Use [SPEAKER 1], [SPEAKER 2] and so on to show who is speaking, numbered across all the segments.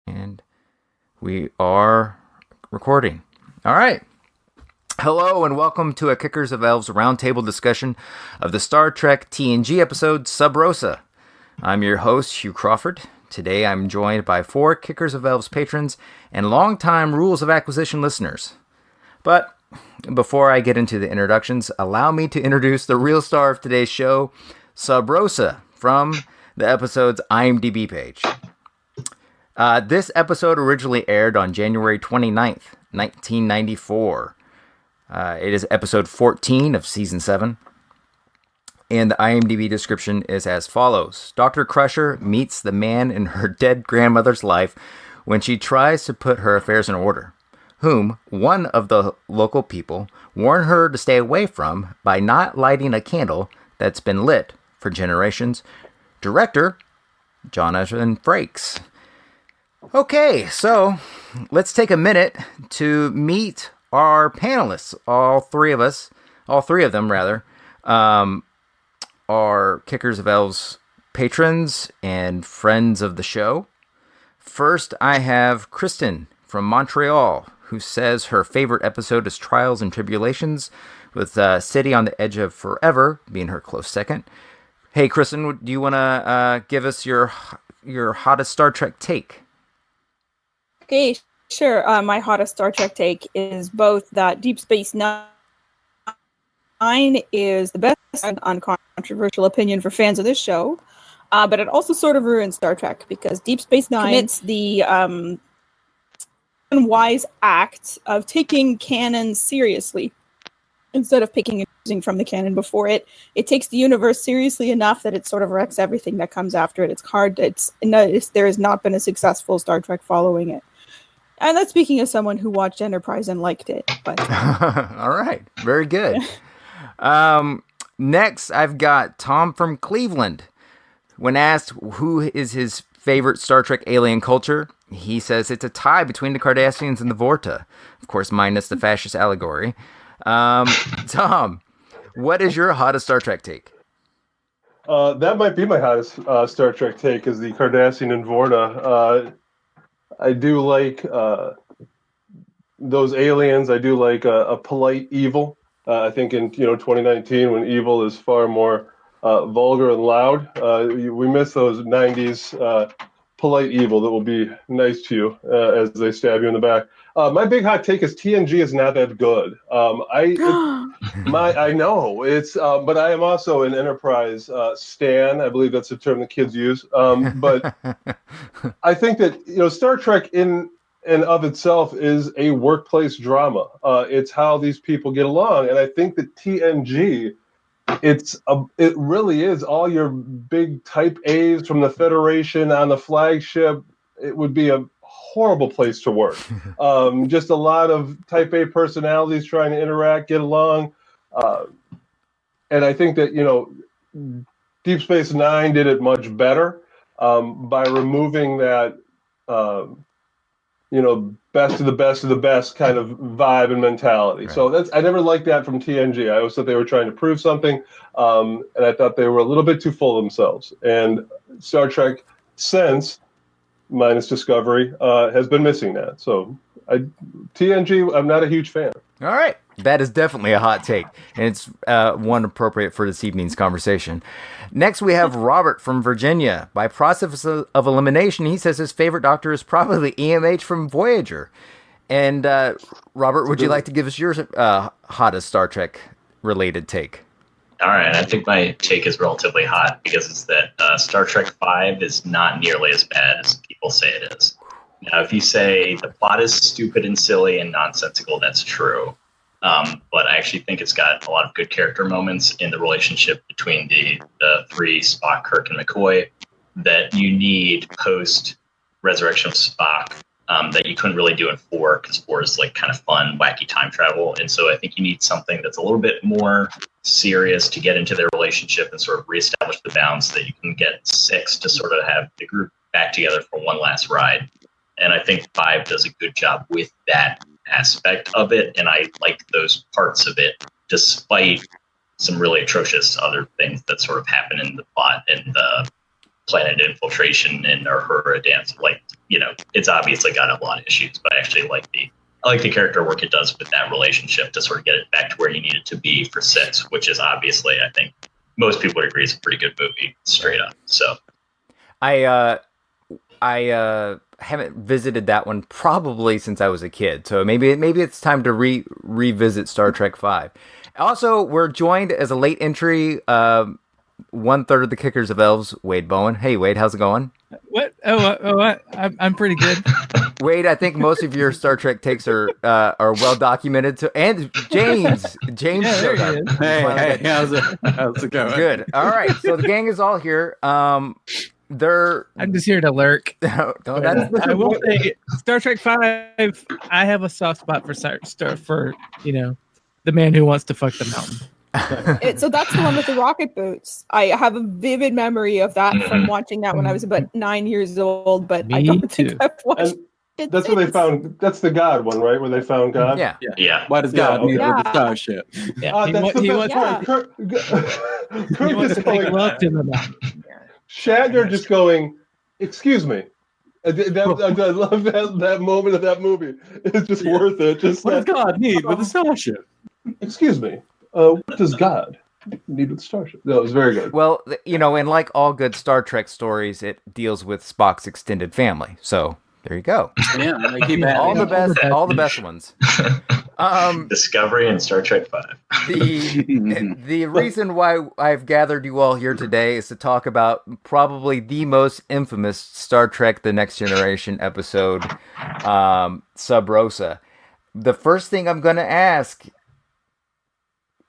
[SPEAKER 1] And we are recording. All right. Hello and welcome to a Kickers of Elves Roundtable discussion of the Star Trek TNG episode Sub Rosa. I'm your host, Hugh Crawford. Today I'm joined by 4 Kickers of Elves patrons and longtime Rules of Acquisition listeners. But before I get into the introductions, allow me to introduce the real star of today's show, Sub Rosa, from the episode's IMDb page. This episode originally aired on January 29th, 1994. It is episode 14 of season 7. And the IMDb description is as follows. Dr. Crusher meets the man in her dead grandmother's life when she tries to put her affairs in order, whom one of the local people warned her to stay away from by not lighting a candle that's been lit for generations. Director, Jonathan Frakes. Okay, so let's take a minute to meet our panelists. All three of them are Kickers of Elves patrons and friends of the show. First, I have Kristen from Montreal, who says her favorite episode is Trials and Tribulations, with City on the Edge of Forever being her close second. Hey, Kristen, do you want to give us your hottest Star Trek take?
[SPEAKER 2] Okay, sure. My hottest Star Trek take is both that Deep Space Nine is the best uncontroversial opinion for fans of this show, but it also sort of ruins Star Trek because Deep Space Nine commits the wise act of taking canon seriously instead of picking and choosing from the canon before it. It takes the universe seriously enough that it sort of wrecks everything that comes after it. It's hard. There has not been a successful Star Trek following it. And that's speaking as someone who watched Enterprise and liked it. But
[SPEAKER 1] all right, very good. Next, I've got Tom from Cleveland. When asked who is his favorite Star Trek alien culture, he says it's a tie between the Cardassians and the Vorta. Of course, minus the fascist allegory. Tom, what is your hottest Star Trek take?
[SPEAKER 3] That might be my hottest Star Trek take, is the Cardassian and Vorta. I do like those aliens. I do like a polite evil. I think in 2019, when evil is far more vulgar and loud, we miss those 90s polite evil that will be nice to you as they stab you in the back. My big hot take is TNG is not that good. I know it's, but I am also an Enterprise stan. I believe that's the term that kids use. But I think that Star Trek in and of itself is a workplace drama. It's how these people get along, and I think that TNG, it really is all your big Type A's from the Federation on the flagship. It would be a horrible place to work. Just a lot of Type A personalities trying to interact, get along. And I think that, Deep Space Nine did it much better by removing that, best of the best kind of vibe and mentality. Right. So I never liked that from TNG. I always thought they were trying to prove something, and I thought they were a little bit too full of themselves. And Star Trek since, minus Discovery, has been missing that. So TNG, I'm not a huge fan.
[SPEAKER 1] All right. That is definitely a hot take, and it's one appropriate for this evening's conversation. Next, we have Robert from Virginia. By process of elimination, he says his favorite Doctor is probably EMH from Voyager. And Robert, would you like to give us your hottest Star Trek-related take?
[SPEAKER 4] All right, I think my take is relatively hot because it's that Star Trek V is not nearly as bad as people say it is. Now, if you say the plot is stupid and silly and nonsensical, that's true. But I actually think it's got a lot of good character moments in the relationship between the three, Spock, Kirk, and McCoy, that you need post Resurrection of Spock, that you couldn't really do in 4, because 4 is like kind of fun, wacky time travel. And so I think you need something that's a little bit more serious to get into their relationship and sort of reestablish the bounds, that you can get 6 to sort of have the group back together for one last ride. And I think 5 does a good job with that aspect of it, and I like those parts of it, despite some really atrocious other things that sort of happen in the plot and the planet infiltration and Uhura dance, like it's obviously got a lot of issues, but I actually like the character work it does with that relationship to sort of get it back to where you need it to be for 6, which is obviously, I think most people would agree, is a pretty good movie, straight up. So
[SPEAKER 1] I haven't visited that one probably since I was a kid, so maybe it's time to revisit Star Trek V. Also, we're joined as a late entry, 1/3 of the Kickers of Elves, Wade Bowen. Hey, Wade, how's it going?
[SPEAKER 5] What? What? I'm pretty good.
[SPEAKER 1] Wade, I think most of your Star Trek takes are well documented. And James
[SPEAKER 5] Yeah,
[SPEAKER 1] showed
[SPEAKER 5] there he
[SPEAKER 1] up.
[SPEAKER 5] is.
[SPEAKER 6] Hey, how's it going?
[SPEAKER 1] Good. All right. So the gang is all here.
[SPEAKER 5] I'm just here to lurk. I will say, Star Trek V. I have a soft spot for the man who wants to fuck the mountain.
[SPEAKER 2] So that's the one with the rocket boots. I have a vivid memory of that from watching that when I was about 9 years old, but I don't think I've watched it.
[SPEAKER 3] That's where they found. That's the God one, right? Where they found God.
[SPEAKER 1] Yeah.
[SPEAKER 6] Why does God need
[SPEAKER 2] okay.
[SPEAKER 6] with the starship?
[SPEAKER 5] Yeah,
[SPEAKER 3] That's the
[SPEAKER 5] he
[SPEAKER 3] best
[SPEAKER 5] wants,
[SPEAKER 3] part.
[SPEAKER 5] he wants to make love to the mountain.
[SPEAKER 3] Shatner just going, "Excuse me." I love that moment of that movie. It's just worth it. Just
[SPEAKER 6] What does God need with the starship?
[SPEAKER 3] Excuse me. What does God need with the starship? No, it was very good.
[SPEAKER 1] Well, and like all good Star Trek stories, it deals with Spock's extended family. So there you go.
[SPEAKER 6] Yeah, they keep
[SPEAKER 1] All
[SPEAKER 6] adding.
[SPEAKER 1] the best ones.
[SPEAKER 4] Discovery and Star Trek V.
[SPEAKER 1] The reason why I've gathered you all here today is to talk about probably the most infamous Star Trek: The Next Generation episode, Sub Rosa. The first thing I'm going to ask,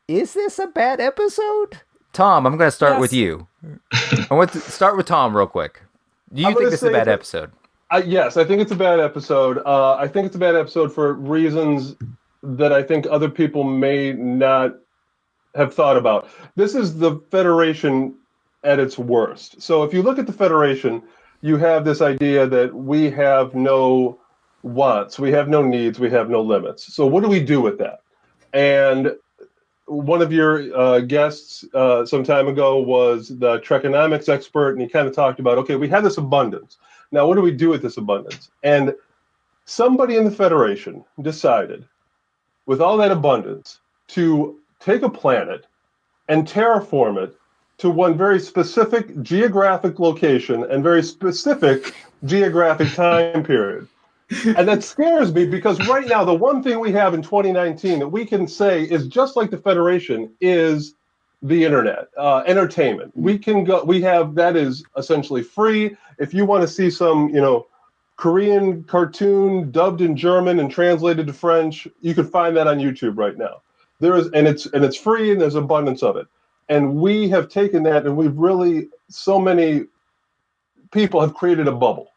[SPEAKER 1] is this a bad episode? Tom, I'm going to start with you. I want to start with Tom real quick. Do you think this is a bad episode?
[SPEAKER 3] Yes, I think it's a bad episode. I think it's a bad episode for reasons that I think other people may not have thought about. This is the Federation at its worst. So if you look at the Federation, you have this idea that we have no wants, we have no needs, we have no limits. So what do we do with that? And one of your guests some time ago was the Trekonomics expert, and he kind of talked about, okay, we have this abundance. Now, what do we do with this abundance? And somebody in the Federation decided, with all that abundance, to take a planet and terraform it to one very specific geographic location and very specific geographic time period. And that scares me because right now, the one thing we have in 2019 that we can say is just like the Federation is the internet, entertainment. We can go, we have, that is essentially free. If you want to see some, Korean cartoon dubbed in German and translated to French, you can find that on YouTube right now. It's free and there's abundance of it. And we have taken that and we've really, so many people have created a bubble.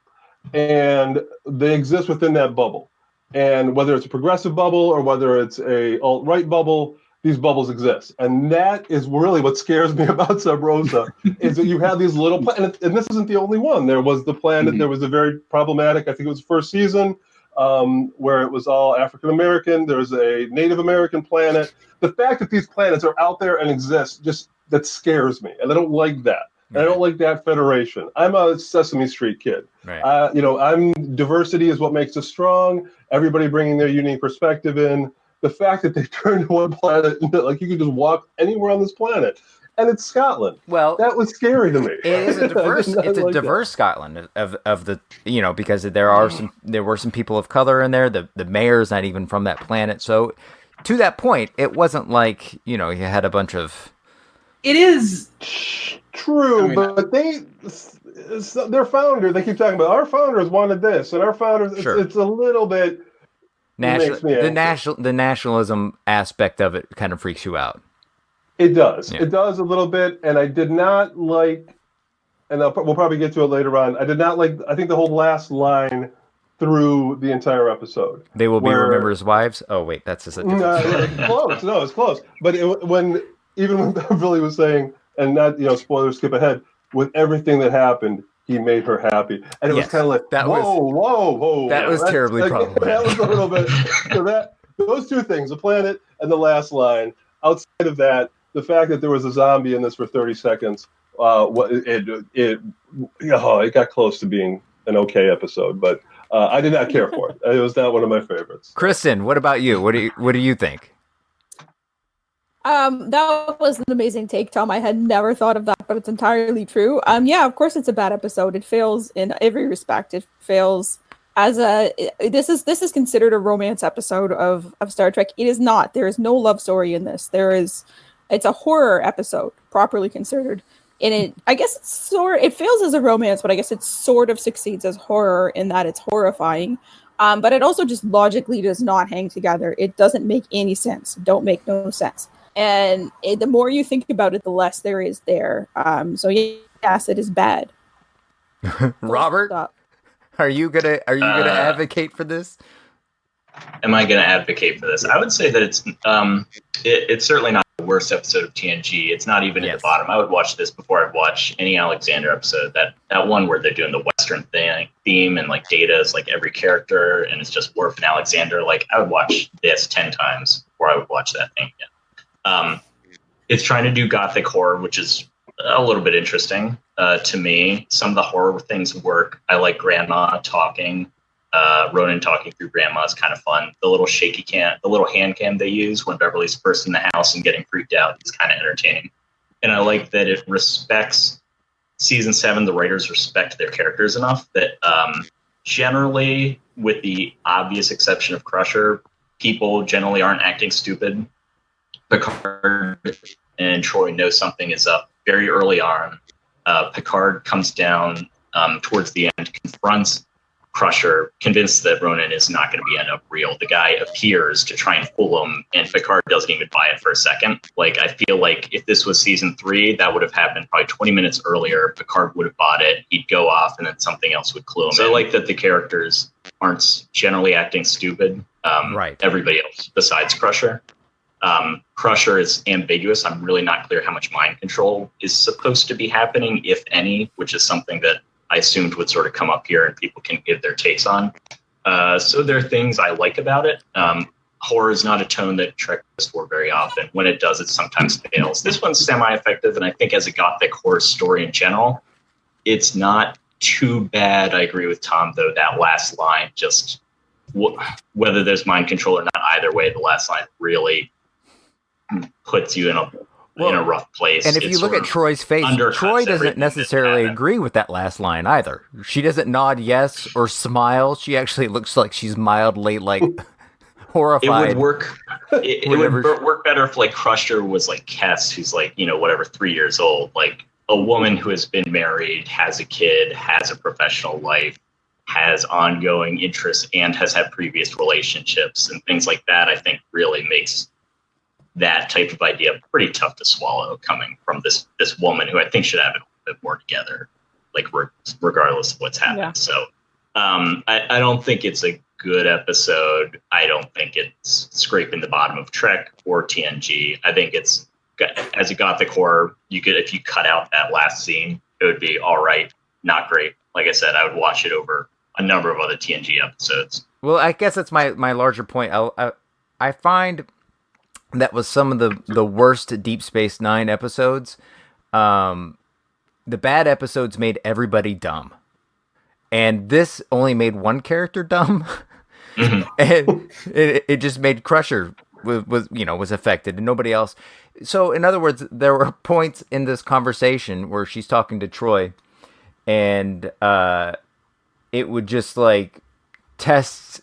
[SPEAKER 3] And they exist within that bubble. And whether it's a progressive bubble or whether it's a alt-right bubble, these bubbles exist. And that is really what scares me about Sub Rosa, is that you have these little planets, and this isn't the only one. There was the planet, there was a very problematic, I think it was the first season, where it was all African-American. There's a Native American planet. The fact that these planets are out there and exist, that scares me. And I don't like that. And I don't like that Federation. I'm a Sesame Street kid.
[SPEAKER 1] Right.
[SPEAKER 3] Diversity is what makes us strong. Everybody bringing their unique perspective in. The fact that they turned one planet, like you can just walk anywhere on this planet, and it's Scotland.
[SPEAKER 1] Well,
[SPEAKER 3] that was scary to me.
[SPEAKER 1] It is a diverse. It's a diverse Scotland of the because there were some people of color in there. The mayor's not even from that planet. So to that point, it wasn't like you had a bunch of.
[SPEAKER 5] It is
[SPEAKER 3] true, but their founder. They keep talking about our founders wanted this, and our founders.
[SPEAKER 1] Sure.
[SPEAKER 3] It's a little bit.
[SPEAKER 1] The nationalism aspect of it kind of freaks you out.
[SPEAKER 3] It does.
[SPEAKER 1] Yeah.
[SPEAKER 3] It does a little bit, and I did not like. And we'll probably get to it later on. I did not like. I think the whole last line through the entire episode.
[SPEAKER 1] They will be remembered as wives. Oh wait, that's just a different
[SPEAKER 3] it's close. No, it's close. But when Billy was saying, and not spoilers, skip ahead. With everything that happened, he made her happy, and it was kind of like whoa.
[SPEAKER 1] That was terribly problematic.
[SPEAKER 3] That was a little bit. So those two things, the planet and the last line. Outside of that, the fact that there was a zombie in this for 30 seconds, it got close to being an okay episode, but I did not care for it. It was not one of my favorites.
[SPEAKER 1] Kristen, what about you? What do you think?
[SPEAKER 2] That was an amazing take, Tom. I had never thought of that, but it's entirely true. Yeah, of course it's a bad episode. It fails in every respect. It fails as this is considered a romance episode of Star Trek. It is not. There is no love story in this. It's a horror episode, properly considered. And I guess it fails as a romance, but I guess it sort of succeeds as horror in that it's horrifying. But it also just logically does not hang together. It doesn't make any sense. Don't make no sense. And the more you think about it, the less there is there. So yes, it is bad.
[SPEAKER 1] Robert, are you gonna advocate for this?
[SPEAKER 4] Am I gonna advocate for this? I would say that it's certainly not the worst episode of TNG. It's not even at the bottom. I would watch this before I'd watch any Alexander episode. That one where they're doing the Western theme and like Data is like every character and it's just Worf and Alexander. Like I would watch this 10 times before I would watch that thing again. It's trying to do gothic horror, which is a little bit interesting to me. Some of the horror things work. I like Grandma talking. Ronan talking through Grandma is kind of fun. The little the little hand cam they use when Beverly's first in the house and getting freaked out is kind of entertaining. And I like that it respects season 7. The writers respect their characters enough that generally, with the obvious exception of Crusher, people generally aren't acting stupid. Picard and Troy know something is up very early on. Picard comes down towards the end, confronts Crusher, convinced that Ronan is not going to end up real. The guy appears to try and fool him, and Picard doesn't even buy it for a second. Like, I feel like if this was season 3, that would have happened probably 20 minutes earlier. Picard would have bought it. He'd go off, and then something else would clue him. So I like that the characters aren't generally acting stupid.
[SPEAKER 1] Right.
[SPEAKER 4] Everybody else besides Crusher. Crusher is ambiguous. I'm really not clear how much mind control is supposed to be happening, if any, which is something that I assumed would sort of come up here and people can give their takes on. So there are things I like about it. Horror is not a tone that Trek goes for very often. When it does, it sometimes fails. This one's semi-effective, and I think as a gothic horror story in general, it's not too bad. I agree with Tom, though, that last line, just whether there's mind control or not, either way, the last line really puts you in a rough place.
[SPEAKER 1] And if you look at Troy's face, Troy doesn't necessarily agree with that last line either. She doesn't nod yes or smile. She actually looks like she's mildly like horrified.
[SPEAKER 4] It would work. It would work better if like Crusher was like Kess, who's like 3 years old, like a woman who has been married, has a kid, has a professional life, has ongoing interests, and has had previous relationships and things like that. I think really makes that type of idea pretty tough to swallow, coming from this woman who I think should have it a little bit more together, like regardless of what's happened. Yeah. So I don't think it's a good episode. I don't think it's scraping the bottom of Trek or TNG. I think it's, as a gothic horror, if you cut out that last scene, it would be all right, not great. Like I said, I would watch it over a number of other TNG episodes.
[SPEAKER 1] Well, I guess that's my larger point. I find that was some of the worst Deep Space Nine episodes. The bad episodes made everybody dumb. And this only made one character dumb. Mm-hmm. And it just made Crusher was affected and nobody else. So in other words, there were points in this conversation where she's talking to Troy and it would just like test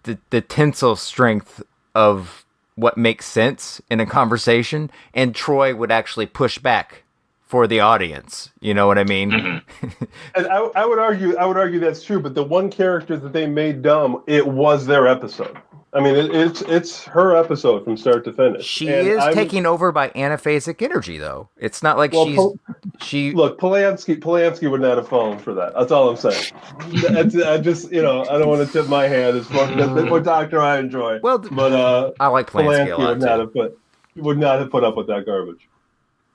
[SPEAKER 1] the tensile strength of what makes sense in a conversation, and Troy would actually push back for the audience. You know what I mean?
[SPEAKER 3] Mm-hmm. And I would argue that's true. But the one character that they made dumb, it was their episode. I mean, it's her episode from start to finish.
[SPEAKER 1] She is taking over by anaphasic energy, though. It's not like she.
[SPEAKER 3] Look, Polanski would not have fallen for that. That's all I'm saying. I just, I don't want to tip my hand as far as what Doctor I enjoy.
[SPEAKER 1] Well, but I like Polanski a lot.
[SPEAKER 3] Would not have put up with that garbage.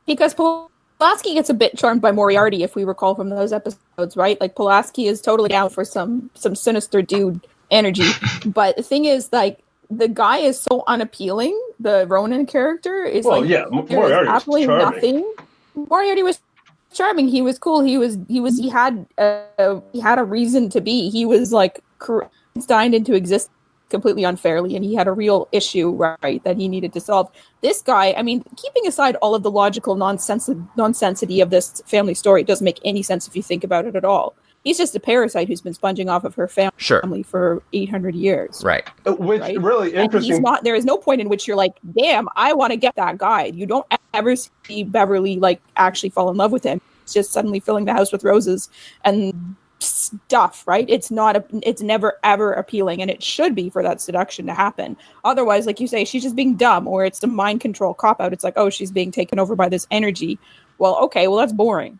[SPEAKER 2] Because Pulaski gets a bit charmed by Moriarty, if we recall from those episodes, right? Like Pulaski is totally down for some sinister dude energy, but the thing is, like, the guy is so unappealing. The Ronan character is Moriarty
[SPEAKER 3] was charming.
[SPEAKER 2] nothing. Moriarty was charming. He was cool. He had a reason to be. He was like dined into existence completely unfairly, and he had a real issue, right, that he needed to solve. This guy, I mean, keeping aside all of the logical nonsensity of this family story, it doesn't make any sense if you think about it at all. He's just a parasite who's been sponging off of her family for 800 years.
[SPEAKER 1] Right.
[SPEAKER 3] Which really interesting.
[SPEAKER 2] There is no point in which you're like, damn, I want to get that guy. You don't ever see Beverly like actually fall in love with him. It's just suddenly filling the house with roses and stuff, right? It's never ever appealing, and it should be for that seduction to happen. Otherwise, like you say, she's just being dumb, or it's the mind control cop out. It's like, oh, she's being taken over by this energy. Well, okay, well, that's boring.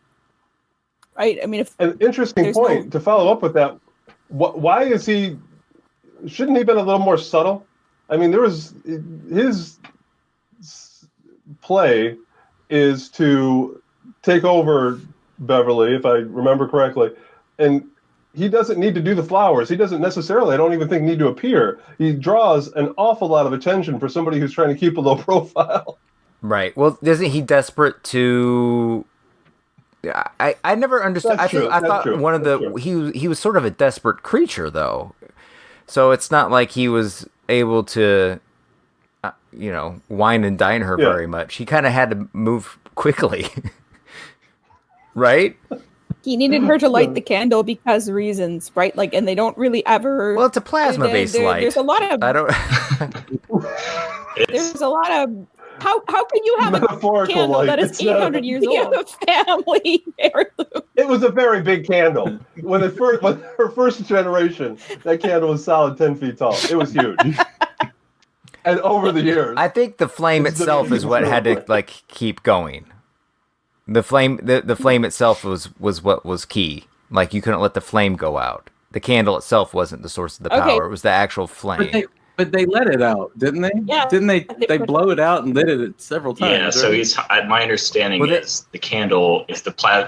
[SPEAKER 2] Right? I mean, if
[SPEAKER 3] an interesting point to follow up with that, why is he? Shouldn't he have been a little more subtle? I mean, his play is to take over Beverly, if I remember correctly, and he doesn't need to do the flowers. He doesn't necessarily, I don't even think, need to appear. He draws an awful lot of attention for somebody who's trying to keep a low profile.
[SPEAKER 1] Right. Well, isn't he desperate to? I never understood. I thought one of the he was sort of a desperate creature, though. So it's not like he was able to, wine and dine her very much. He kind of had to move quickly, right?
[SPEAKER 2] He needed her to light the candle because reasons, right? Like, and they don't really ever.
[SPEAKER 1] Well, it's a plasma-based light.
[SPEAKER 2] There's a lot of.
[SPEAKER 1] I don't.
[SPEAKER 2] There's a lot of. How can you have a candle
[SPEAKER 3] light.
[SPEAKER 2] that is 800 years old? A family heirloom.
[SPEAKER 3] It was a very big candle. When her first generation, that candle was solid 10 feet tall. It was huge. And over the years,
[SPEAKER 1] I think the flame itself is what had to keep going. The flame itself was what was key. Like, you couldn't let the flame go out. The candle itself wasn't the source of the power. It was the actual flame.
[SPEAKER 6] But they let it out, didn't they?
[SPEAKER 2] Yeah.
[SPEAKER 6] Didn't they? They blow it out and lit it several times.
[SPEAKER 4] Yeah. So my understanding is the candle is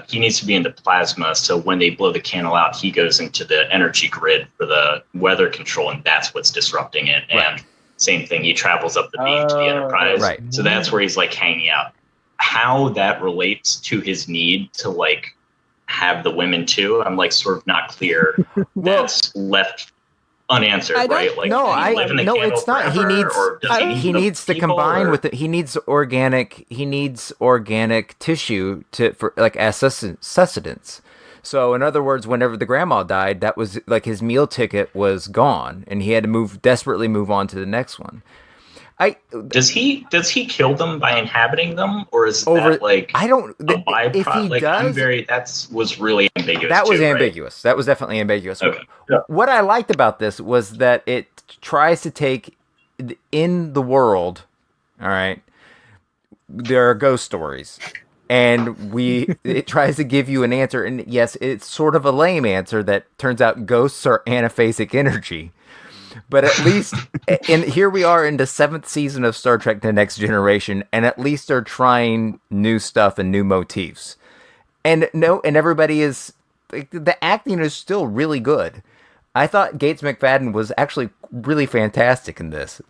[SPEAKER 4] he needs to be in the plasma. So when they blow the candle out, he goes into the energy grid for the weather control, and that's what's disrupting it. Right. And same thing, he travels up the beam to the Enterprise. Right. So that's where he's hanging out. How that relates to his need to have the women too, I'm sort of not clear. That's left unanswered, right?
[SPEAKER 1] It's not. He needs to combine with it. He needs organic tissue for sustenance. So in other words, whenever the grandma died, that was his meal ticket was gone, and he had to desperately move on to the next one.
[SPEAKER 4] Does he kill them by inhabiting them, or is that
[SPEAKER 1] I don't.
[SPEAKER 4] A byproduct?
[SPEAKER 1] If he does,
[SPEAKER 4] that was really ambiguous.
[SPEAKER 1] That was ambiguous. Right? That was definitely ambiguous.
[SPEAKER 4] Okay.
[SPEAKER 3] Yeah.
[SPEAKER 1] What I liked about this was that it tries to take in the world. All right, there are ghost stories, and it tries to give you an answer. And yes, it's sort of a lame answer that turns out ghosts are anaphasic energy. But at least, and here we are in the 7th season of Star Trek: The Next Generation, and at least they're trying new stuff and new motifs. And everybody is, the acting is still really good. I thought Gates McFadden was actually really fantastic in this.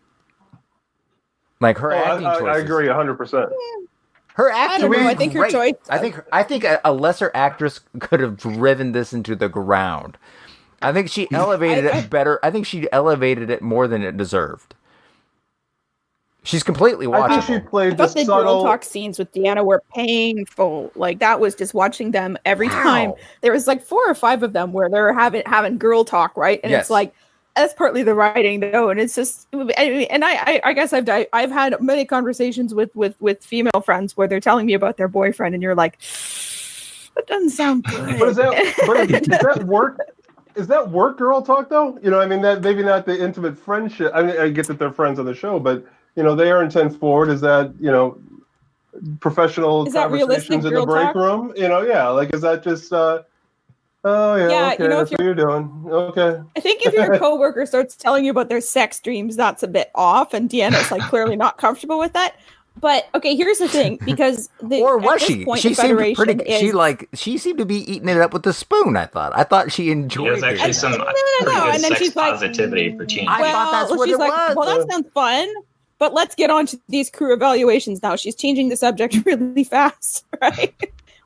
[SPEAKER 1] Her acting choices.
[SPEAKER 3] I agree 100%.
[SPEAKER 1] Her acting was
[SPEAKER 2] I think
[SPEAKER 1] great.
[SPEAKER 2] her choice.
[SPEAKER 1] I think a lesser actress could have driven this into the ground. I think she elevated it better. I think she elevated it more than it deserved. She's completely watchable.
[SPEAKER 3] I think she played the
[SPEAKER 2] subtle... girl talk scenes with Deanna were painful. That was just watching them every time. There was 4 or 5 of them where they're having girl talk, right? And it's that's partly the writing, though. And it's just, and I guess I've had many conversations with female friends where they're telling me about their boyfriend, and you're like, that doesn't sound good.
[SPEAKER 3] But does that work? Is that work girl talk though? That maybe not the intimate friendship. I mean, I get that they're friends on the show, but they are intense forward. Is that professional conversations in the break room? Is that just? Oh yeah, okay, that's what you're doing. Okay.
[SPEAKER 2] I think if your coworker starts telling you about their sex dreams, that's a bit off, and Deanna's clearly not comfortable with that. But okay, here's the thing, because
[SPEAKER 1] or was she? She seemed pretty. She seemed to be eating it up with a spoon. I thought she enjoyed.
[SPEAKER 4] There's actually some
[SPEAKER 2] no, and then she's
[SPEAKER 4] positivity for teenagers.
[SPEAKER 1] I thought that's what it was.
[SPEAKER 2] Well, that sounds fun, but let's get on to these crew evaluations now. She's changing the subject really fast, right?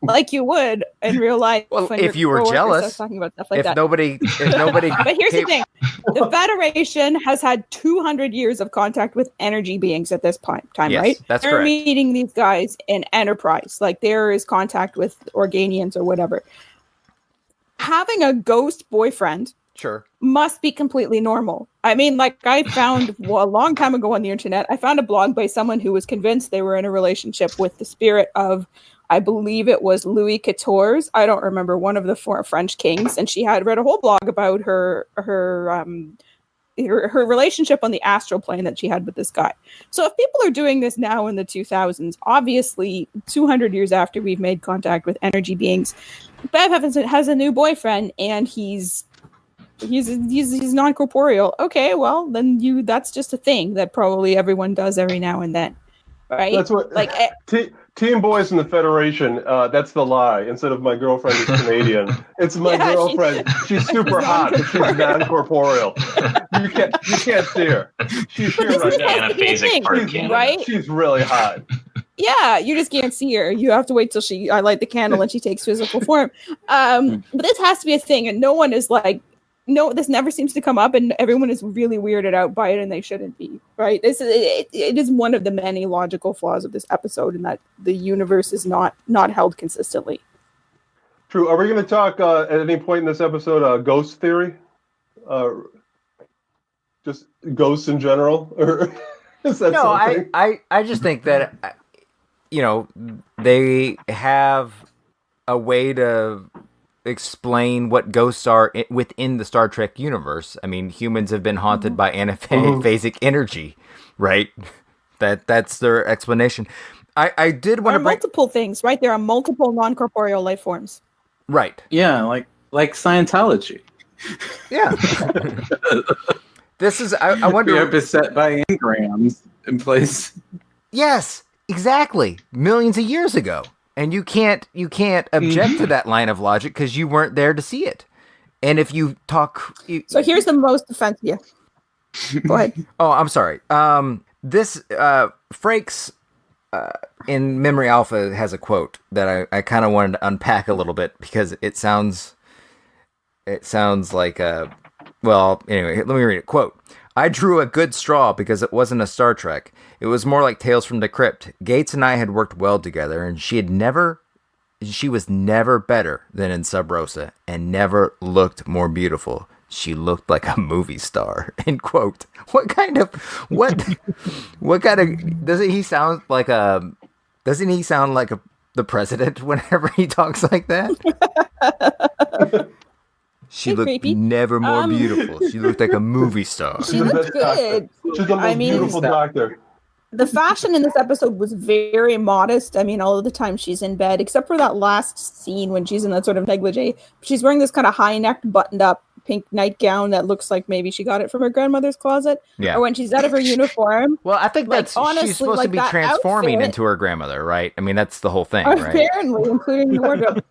[SPEAKER 2] like you would in real life.
[SPEAKER 1] Well,
[SPEAKER 2] when
[SPEAKER 1] if
[SPEAKER 2] your
[SPEAKER 1] you were
[SPEAKER 2] coworker
[SPEAKER 1] jealous,
[SPEAKER 2] starts talking about stuff like
[SPEAKER 1] if
[SPEAKER 2] that.
[SPEAKER 1] nobody,
[SPEAKER 2] But here's the thing: the Federation has had 200 years of contact with energy beings at this time,
[SPEAKER 1] Yes,
[SPEAKER 2] right?
[SPEAKER 1] that's
[SPEAKER 2] They're
[SPEAKER 1] correct.
[SPEAKER 2] meeting these guys in Enterprise, like there is contact with Organians or whatever. Having a ghost boyfriend.
[SPEAKER 1] Sure.
[SPEAKER 2] Must be completely normal. I mean, like I found a long time ago on the internet, I found a blog by someone who was convinced they were in a relationship with the spirit of, I believe it was Louis XIV. I don't remember, one of the four French kings, and she had read a whole blog about her relationship on the astral plane that she had with this guy. So if people are doing this now in the 2000s, obviously 200 years after we've made contact with energy beings, Bev has a new boyfriend, and he's non-corporeal. Okay, well then that's just a thing that probably everyone does every now and then, right?
[SPEAKER 3] That's what Team Boys in the Federation. That's the lie. Instead of my girlfriend is Canadian, it's my girlfriend. She's super hot, but she's non-corporeal. You can't see her. She's here right now.
[SPEAKER 2] Right?
[SPEAKER 3] She's really hot.
[SPEAKER 2] Yeah, you just can't see her. You have to wait till I light the candle and she takes physical form. But this has to be a thing, and no one is like, no, this never seems to come up, and everyone is really weirded out by it, and they shouldn't be, right? It is one of the many logical flaws of this episode, in that the universe is not held consistently.
[SPEAKER 3] True. Are we going to talk at any point in this episode ghost theory? Just ghosts in general, or is that
[SPEAKER 1] no?
[SPEAKER 3] something?
[SPEAKER 1] I just think that they have a way to explain what ghosts are within the Star Trek universe. I mean, humans have been haunted by anaphasic energy, right? That's their explanation. I did want to bring
[SPEAKER 2] multiple things, right? There are multiple non-corporeal life forms.
[SPEAKER 1] Right.
[SPEAKER 6] Yeah, like Scientology.
[SPEAKER 1] Yeah. This is I wonder.
[SPEAKER 6] We are beset by engrams in place.
[SPEAKER 1] Yes, exactly. Millions of years ago. And you can't object to that line of logic because you weren't there to see it. And if you talk,
[SPEAKER 2] so here's the most offensive. Yeah. Go ahead.
[SPEAKER 1] Oh, I'm sorry. This Frakes in Memory Alpha has a quote that I kind of wanted to unpack a little bit, because it sounds like a, well, anyway, let me read it. Quote: "I drew a good straw because it wasn't a Star Trek. It was more like Tales from the Crypt. Gates and I had worked well together, and she was never better than in Sub Rosa, and never looked more beautiful. She looked like a movie star." End quote. What kind of doesn't he sound like the president whenever he talks like that? She looked
[SPEAKER 2] creepy.
[SPEAKER 1] Never more beautiful. She looked like a movie star.
[SPEAKER 2] She looked good.
[SPEAKER 3] She's the most beautiful doctor.
[SPEAKER 2] The fashion in this episode was very modest. I mean, all of the time she's in bed, except for that last scene when she's in that sort of negligee. She's wearing this kind of high-necked, buttoned-up pink nightgown that looks like maybe she got it from her grandmother's closet.
[SPEAKER 1] Yeah.
[SPEAKER 2] Or when she's out of her uniform.
[SPEAKER 1] Well, I think
[SPEAKER 2] like,
[SPEAKER 1] that's
[SPEAKER 2] honestly,
[SPEAKER 1] she's supposed to be transforming into her grandmother, right? I mean, that's the whole thing, right?
[SPEAKER 2] Apparently, including the wardrobe.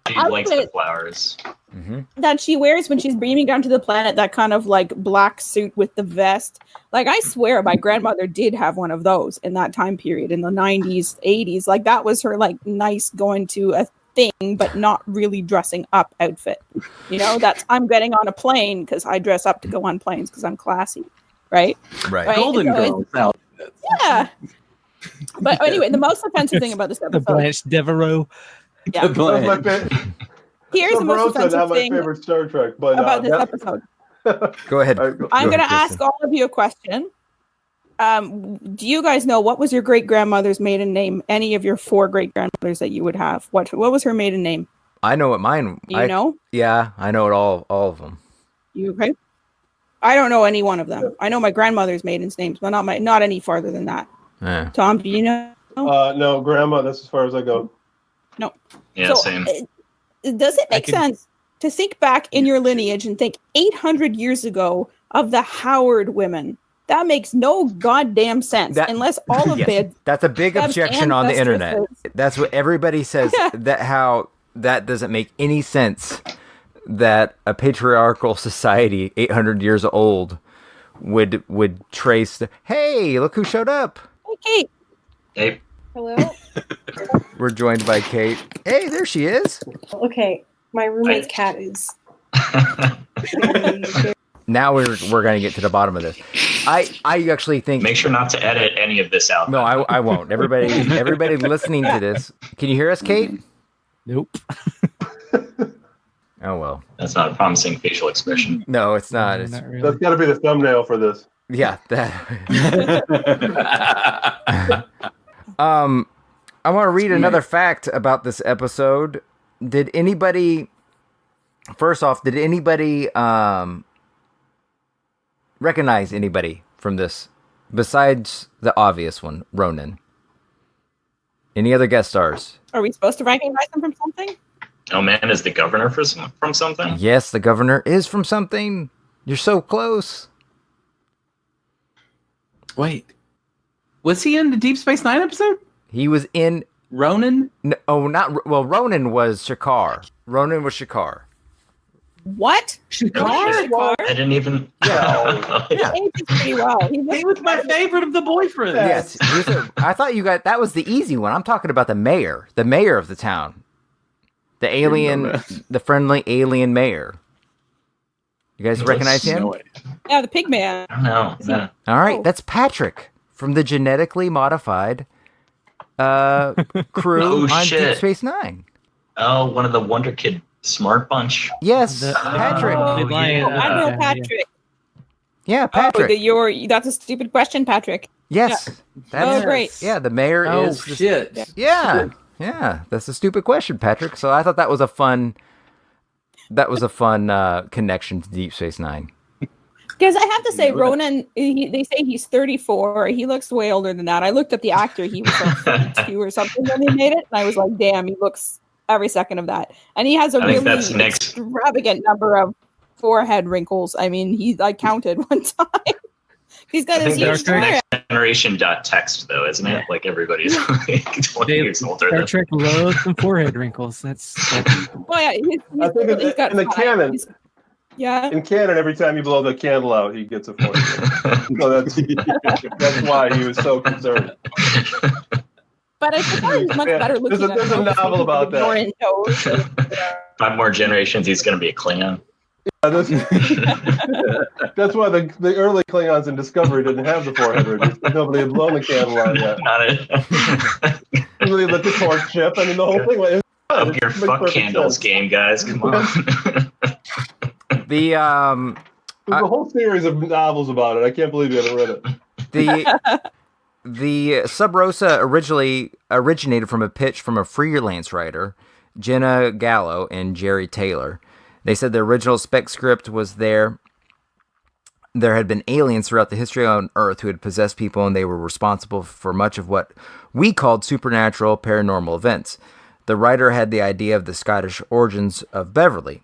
[SPEAKER 4] She likes the flowers.
[SPEAKER 1] Mm-hmm.
[SPEAKER 2] That she wears when she's beaming down to the planet, that kind of like black suit with the vest. Like, I swear my grandmother did have one of those in that time period in the 90s, 80s. Like, that was her like nice going to a thing, but not really dressing up outfit. You know, that's I'm getting on a plane because I dress up to go on planes because I'm classy. Right?
[SPEAKER 1] Right.
[SPEAKER 6] Golden Girls outfits.
[SPEAKER 2] Yeah. But anyway, the most offensive thing about this
[SPEAKER 5] The
[SPEAKER 2] episode.
[SPEAKER 5] Blanche Devereaux.
[SPEAKER 2] Yeah. Here's the most offensive
[SPEAKER 3] not my
[SPEAKER 2] thing
[SPEAKER 3] favorite Star Trek, but
[SPEAKER 2] about this episode.
[SPEAKER 1] Go ahead.
[SPEAKER 2] I'm going to ask all of you a question. Do you guys know what was your great grandmother's maiden name? Any of your 4 great grandmothers that you would have? What was her maiden name?
[SPEAKER 1] I know what mine.
[SPEAKER 2] You know?
[SPEAKER 1] Yeah, I know it all of them.
[SPEAKER 2] You okay? I don't know any one of them. I know my grandmother's maiden's names, but not any farther than that.
[SPEAKER 1] Yeah.
[SPEAKER 2] Tom, do you know?
[SPEAKER 3] No, Grandma. That's as far as I go.
[SPEAKER 2] No.
[SPEAKER 4] Yeah, same.
[SPEAKER 2] Does it make sense to think back in your lineage and think 800 years ago of the Howard women? That makes no goddamn sense unless all of it.
[SPEAKER 1] That's a big objection on the internet. That's what everybody says. That doesn't make any sense. That a patriarchal society 800 years old would trace. Hey, look who showed up.
[SPEAKER 2] Okay.
[SPEAKER 4] Hey.
[SPEAKER 7] Hello?
[SPEAKER 1] We're joined by Kate. Hey, there she is.
[SPEAKER 7] Okay, my roommate's cat is.
[SPEAKER 1] Now we're going to get to the bottom of this. I actually think.
[SPEAKER 4] Make sure not to edit any of this out.
[SPEAKER 1] No, I won't. Everybody listening to this, can you hear us, Kate?
[SPEAKER 5] Nope.
[SPEAKER 1] Oh well.
[SPEAKER 4] That's not a promising facial expression.
[SPEAKER 1] No, it's not. It's,
[SPEAKER 5] Not really.
[SPEAKER 3] That's got to be the thumbnail for this.
[SPEAKER 1] yeah, that. I want to read another fact about this episode. Did anybody? First off, did anybody recognize anybody from this besides the obvious one, Ronan? Any other guest stars?
[SPEAKER 2] Are we supposed to recognize them from something?
[SPEAKER 4] Oh man, is the governor from something?
[SPEAKER 1] Yes, the governor is from something. You're so close.
[SPEAKER 6] Wait, was he in the Deep Space Nine episode?
[SPEAKER 1] He was in.
[SPEAKER 6] Ronan?
[SPEAKER 1] Ronan was Shakar. Ronan was Shakar.
[SPEAKER 2] What?
[SPEAKER 7] Shakar?
[SPEAKER 4] I didn't even.
[SPEAKER 1] Yeah.
[SPEAKER 2] He ages pretty well.
[SPEAKER 6] He was my favorite of the boyfriends.
[SPEAKER 1] Yes. I thought you got that was the easy one. I'm talking about the mayor of the town. The alien, the friendly alien mayor. You guys recognize him?
[SPEAKER 6] No way.
[SPEAKER 2] Yeah, the pig man.
[SPEAKER 4] I don't know. No.
[SPEAKER 1] All right, that's Patrick from the genetically modified crew on Deep Space Nine.
[SPEAKER 4] Oh, one of the Wonder Kid smart bunch.
[SPEAKER 1] Yes, Patrick.
[SPEAKER 2] I know Patrick.
[SPEAKER 1] Yeah, Patrick.
[SPEAKER 2] That's a stupid question, Patrick.
[SPEAKER 1] Yes.
[SPEAKER 2] Oh, great.
[SPEAKER 1] Yeah, the mayor is.
[SPEAKER 6] Shit.
[SPEAKER 1] Yeah. That's a stupid question, Patrick. So I thought that was a fun. Connection to Deep Space Nine.
[SPEAKER 2] Because I have to say, Ronan, they say he's 34. He looks way older than that. I looked at the actor. He was like 32 or something when they made it. And I was like, damn, he looks every second of that. And he has a really extravagant number of forehead wrinkles. I mean, I counted one time. He's got his huge
[SPEAKER 4] next generation text though, isn't it? Like everybody's like 20 years older.
[SPEAKER 5] Star Trek loves some forehead wrinkles. That's
[SPEAKER 2] well, yeah,
[SPEAKER 3] I think in the canon.
[SPEAKER 2] Yeah.
[SPEAKER 3] In canon, every time you blow the candle out, he gets a point. So that's why he was so concerned.
[SPEAKER 2] But I thought he was much better looking.
[SPEAKER 3] There's a novel about that.
[SPEAKER 4] 5 more generations, he's going to be a Klingon.
[SPEAKER 3] Yeah, that's why the early Klingons in Discovery didn't have the forehead ridges. Nobody had blown the candle out yet. They lit the torch ship, and the whole thing went.
[SPEAKER 4] Up your fuck candles game, guys. Come on.
[SPEAKER 3] There's a whole series of novels about it. I can't believe you haven't read it.
[SPEAKER 1] The Sub Rosa originally originated from a pitch from a freelance writer, Jenna Gallo and Jerry Taylor. They said the original spec script was there. There had been aliens throughout the history on Earth who had possessed people, and they were responsible for much of what we called supernatural paranormal events. The writer had the idea of the Scottish origins of Beverly.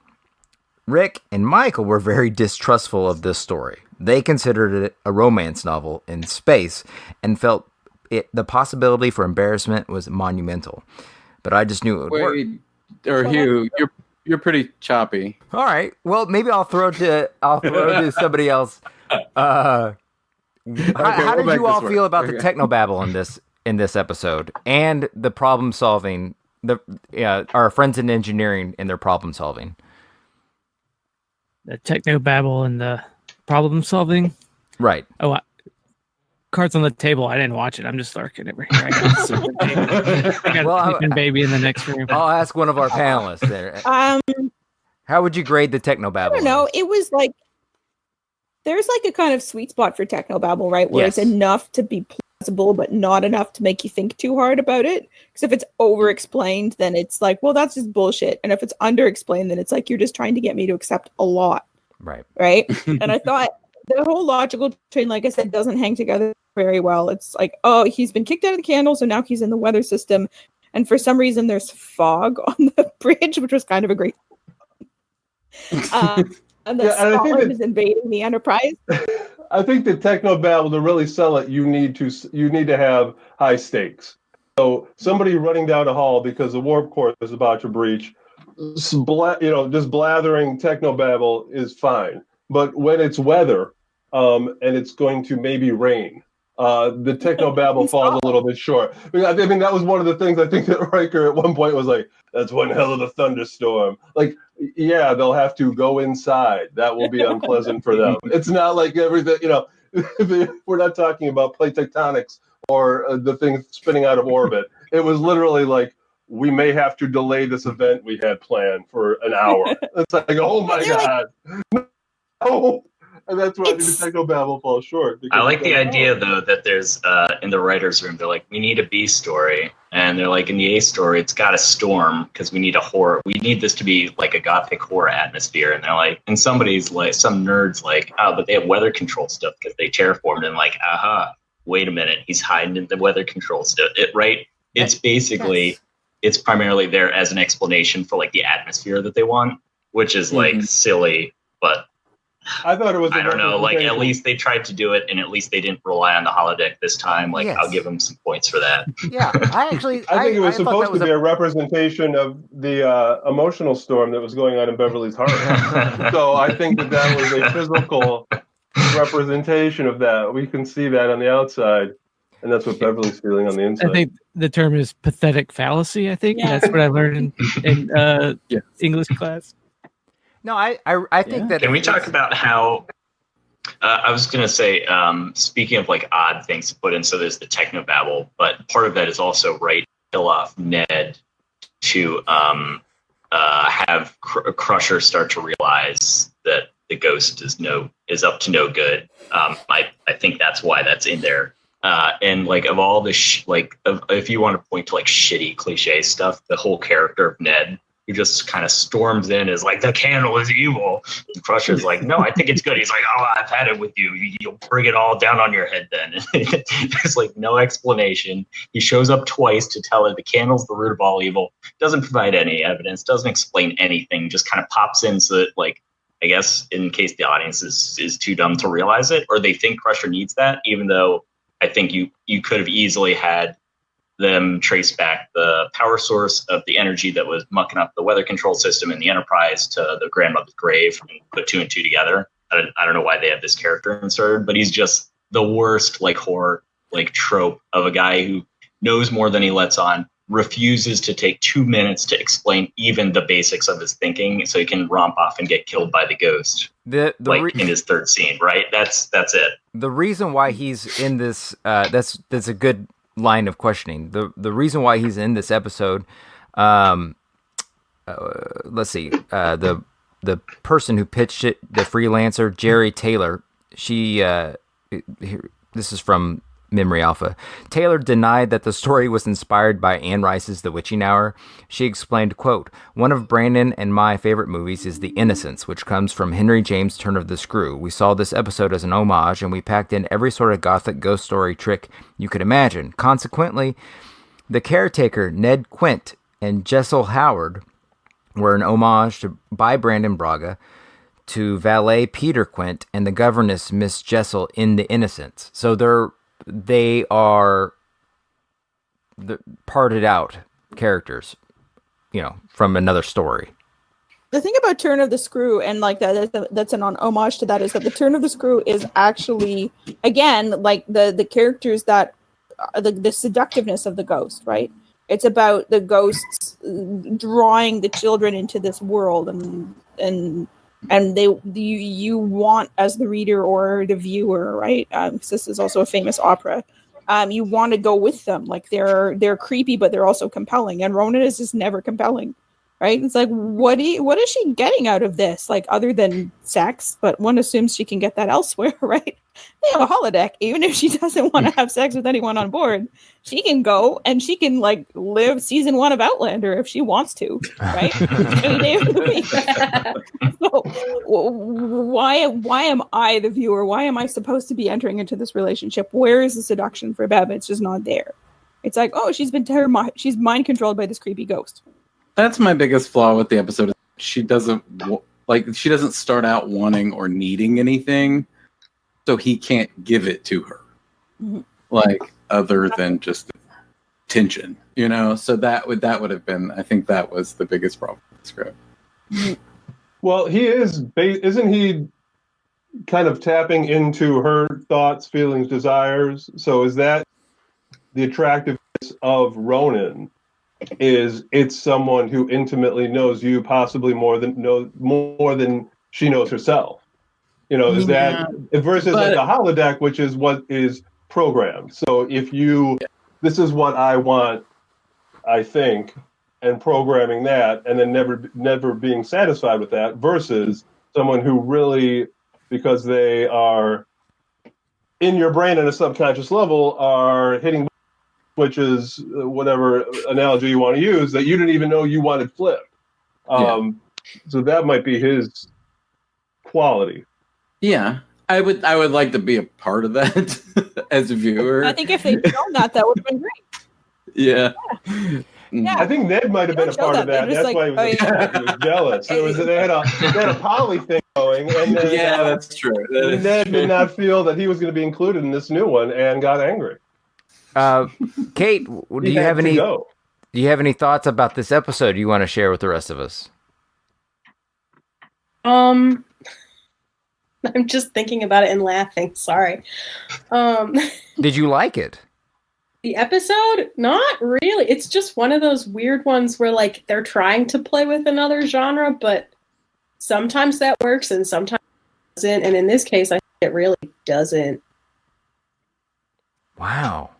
[SPEAKER 1] Rick and Michael were very distrustful of this story. They considered it a romance novel in space and felt the possibility for embarrassment was monumental. But I just knew it would work.
[SPEAKER 6] Or Hugh, you're pretty choppy.
[SPEAKER 1] All right. Well, maybe I'll throw it to somebody else. How did you all feel about the technobabble in this episode and the problem solving? Our friends in engineering and their problem solving.
[SPEAKER 5] The technobabble and the problem solving.
[SPEAKER 1] Right.
[SPEAKER 5] Oh, Cards on the Table. I didn't watch it. I'm just lurking over here. I got a sleeping baby in the next room.
[SPEAKER 1] I'll ask one of our panelists there. How would you grade the technobabble?
[SPEAKER 2] I don't know. It was like there's like a kind of sweet spot for technobabble, right? Where it's enough to be plausible, but not enough to make you think too hard about it. Because if it's over-explained, then it's like, well, that's just bullshit. And if it's under-explained, then it's like you're just trying to get me to accept a lot.
[SPEAKER 1] Right.
[SPEAKER 2] And I thought the whole logical chain, like I said, doesn't hang together very well. It's like, oh, he's been kicked out of the candle, so now he's in the weather system. And for some reason, there's fog on the bridge, which was kind of a great. And then Scotland is invading the Enterprise.
[SPEAKER 3] I think the technobabble, to really sell it, you need to have high stakes. So somebody running down a hall because the warp core is about to breach, just blathering technobabble is fine. But when it's weather, and it's going to maybe rain, the technobabble falls a little bit short. I mean, that was one of the things I think that Riker at one point was like, "That's one hell of a thunderstorm." Like, yeah, they'll have to go inside. That will be unpleasant for them. It's not like everything, we're not talking about plate tectonics or the thing spinning out of orbit. It was literally like, we may have to delay this event we had planned for an hour. It's like, oh my God. No. And that's why the technobabble falls short.
[SPEAKER 4] I like the idea, though, that there's in the writer's room, they're like, we need a B story. And they're like, in the A story, it's got a storm because we need a horror. We need this to be like a gothic horror atmosphere. And they're like, and somebody's like, some nerd's like, oh, but they have weather control stuff because they terraformed. And like, aha, wait a minute. He's hiding in the weather control stuff. Right? It's basically, it's primarily there as an explanation for like the atmosphere that they want, which is like silly, but
[SPEAKER 3] I thought it was.
[SPEAKER 4] I don't know. Like, at least they tried to do it, and at least they didn't rely on the holodeck this time. Like, I'll give them some points for that.
[SPEAKER 1] Yeah, I think
[SPEAKER 3] it was supposed to be a representation of the emotional storm that was going on in Beverly's heart. So I think that was a physical representation of that. We can see that on the outside, and that's what Beverly's feeling on the inside.
[SPEAKER 5] I think the term is pathetic fallacy. I think that's what I learned in English class.
[SPEAKER 1] No, I think that.
[SPEAKER 4] Can we talk about how? I was going to say, speaking of like odd things to put in, so there's the technobabble, but part of that is also kill off Ned to have Crusher start to realize that the ghost is up to no good. I think that's why that's in there. And like of all the if you want to point to like shitty cliche stuff, the whole character of Ned, who just kind of storms in, is like, the candle is evil. And Crusher's like, no, I think it's good. He's like, oh, I've had it with you. You'll bring it all down on your head then. There's like no explanation. He shows up twice to tell her the candle's the root of all evil. Doesn't provide any evidence. Doesn't explain anything. Just kind of pops in so that, like, I guess in case the audience is too dumb to realize it, or they think Crusher needs that, even though I think you could have easily had them trace back the power source of the energy that was mucking up the weather control system in the Enterprise to the grandmother's grave and put two and two together. I don't know why they have this character inserted, but he's just the worst like horror like trope of a guy who knows more than he lets on, refuses to take 2 minutes to explain even the basics of his thinking so he can romp off and get killed by the ghost. In his third scene, right? That's it.
[SPEAKER 1] The reason why he's in this that's a good line of questioning. The reason why he's in this episode, let's see, the person who pitched it, the freelancer Jerry Taylor, this is from Memory Alpha. Taylor denied that the story was inspired by Anne Rice's The Witching Hour. She explained, quote, "One of Brandon and my favorite movies is The Innocents, which comes from Henry James' Turn of the Screw. We saw this episode as an homage, and we packed in every sort of gothic ghost story trick you could imagine. Consequently, the caretaker, Ned Quint, and Jessel Howard were an homage by Brandon Braga to valet Peter Quint and the governess Miss Jessel in The Innocents." So they are the parted out characters, from another story.
[SPEAKER 2] The thing about Turn of the Screw, and like that's an homage to that, is that the Turn of the Screw is actually, again, like the characters that the seductiveness of the ghost, right? It's about the ghosts drawing the children into this world, and you want, as the reader or the viewer, right? This is also a famous opera. You want to go with them. Like they're creepy, but they're also compelling. And Ronan is just never compelling, right? It's like, what is she getting out of this? Like, other than sex, but one assumes she can get that elsewhere, right? They have a holodeck. Even if she doesn't want to have sex with anyone on board, she can go and she can like live season 1 of Outlander if she wants to, right? Any day of the week. So why am I the viewer? Why am I supposed to be entering into this relationship? Where is the seduction for Bev? It's just not there. It's like, oh, she's mind controlled by this creepy ghost.
[SPEAKER 6] That's my biggest flaw with the episode. She doesn't start out wanting or needing anything, so he can't give it to her, like other than just tension, So that would have been. I think that was the biggest problem with the script.
[SPEAKER 3] Well, he is. Isn't he kind of tapping into her thoughts, feelings, desires. So is that the attractiveness of Ronan? Is it's someone who intimately knows you, possibly more than she knows herself? Is that versus like a holodeck, which is what is programmed. So if this is what I want, I think, and programming that, and then never being satisfied with that, versus someone who really, because they are in your brain at a subconscious level, are hitting switches, whatever analogy you want to use, that you didn't even know you wanted flipped. So that might be his quality.
[SPEAKER 6] Yeah, I would like to be a part of that as a viewer.
[SPEAKER 2] I think if they'd shown that would have been great.
[SPEAKER 6] Yeah.
[SPEAKER 2] Yeah.
[SPEAKER 3] I think Ned might have been a part of that. That's why he was jealous. They had a poly thing going, and then,
[SPEAKER 6] that's true.
[SPEAKER 3] Ned did not feel that he was going to be included in this new one and got angry.
[SPEAKER 1] Kate, do you have any thoughts about this episode you want to share with the rest of us?
[SPEAKER 7] I'm just thinking about it and laughing. Sorry.
[SPEAKER 1] Did you like it?
[SPEAKER 7] The episode? Not really. It's just one of those weird ones where like they're trying to play with another genre, but sometimes that works and sometimes it doesn't. And in this case, I think it really doesn't.
[SPEAKER 1] Wow.